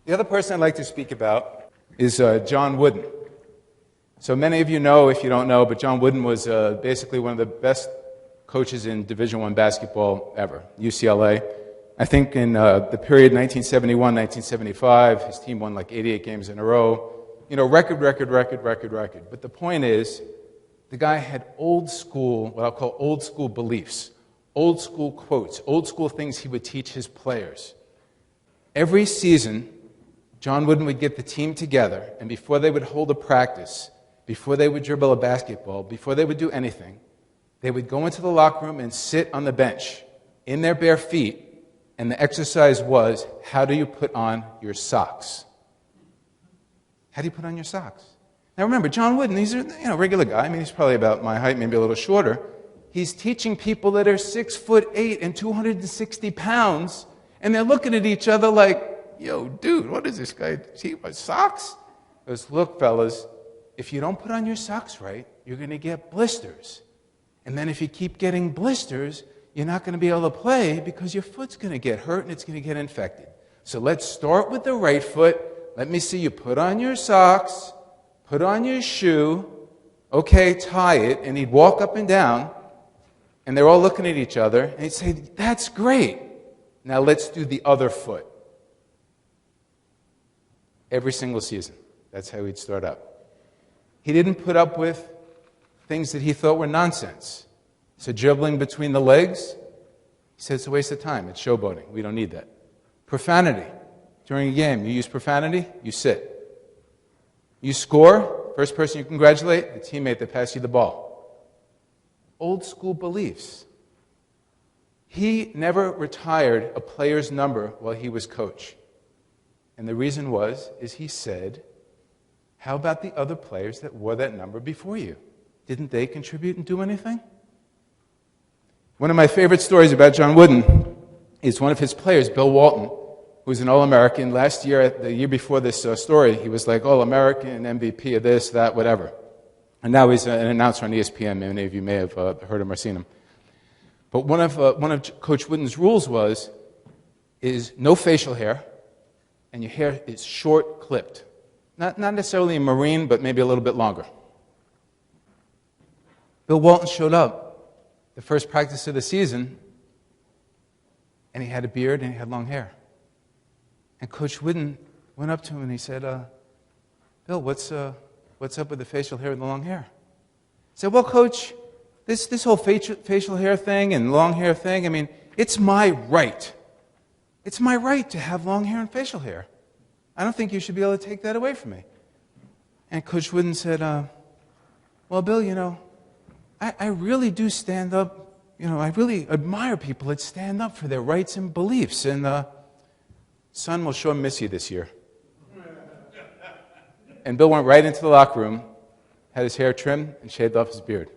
The other person I'd like to speak about is John Wooden. So many of you know, if you don't know, but John Wooden was basically one of the best coaches in Division I basketball ever, UCLA. I think in the period 1971, 1975, his team won like 88 games in a row. You know, record. But the point is, the guy had old school, what I'll call old school beliefs, old school quotes, old school things he would teach his players. Every season, John Wooden would get the team together, and before they would hold a practice, before they would dribble a basketball, before they would do anything, they would go into the locker room and sit on the bench in their bare feet, and the exercise was, how do you put on your socks? How do you put on your socks? Now remember, John Wooden, he's a regular guy. I mean, he's probably about my height, maybe a little shorter. He's teaching people that are 6'8" and 260 pounds, and they're looking at each other like, yo, dude, what is this guy? Socks? He goes, look, fellas, if you don't put on your socks right, you're going to get blisters. And then if you keep getting blisters, you're not going to be able to play because your foot's going to get hurt and it's going to get infected. So let's start with the right foot. Let me see you put on your socks, put on your shoe, okay, tie it. And he'd walk up and down, and they're all looking at each other, and he'd say, that's great. Now let's do the other foot. Every single season. That's how he'd start up. He didn't put up with things that he thought were nonsense. So dribbling between the legs, he said it's a waste of time. It's showboating. We don't need that. Profanity. During a game, you use profanity, you sit. You score, first person you congratulate, the teammate that passed you the ball. Old school beliefs. He never retired a player's number while he was coach. And the reason is he said, how about the other players that wore that number before you? Didn't they contribute and do anything? One of my favorite stories about John Wooden is one of his players, Bill Walton, who was an All-American. Last year, the year before this story, he was like All-American, MVP of this, that, whatever. And now he's an announcer on ESPN. Many of you may have heard him or seen him. But one of Coach Wooden's rules is no facial hair, and your hair is short clipped. Not necessarily a marine, but maybe a little bit longer. Bill Walton showed up the first practice of the season, and he had a beard and he had long hair. And Coach Wooden went up to him and he said, Bill, what's up with the facial hair and the long hair? He said, well, Coach, this whole facial hair thing and long hair thing, I mean, it's my right. It's my right to have long hair and facial hair. I don't think you should be able to take that away from me. And Coach Wooden said, well, Bill, you know, I really do stand up, you know, I really admire people that stand up for their rights and beliefs. And son, we'll sure miss you this year. And Bill went right into the locker room, had his hair trimmed, and shaved off his beard.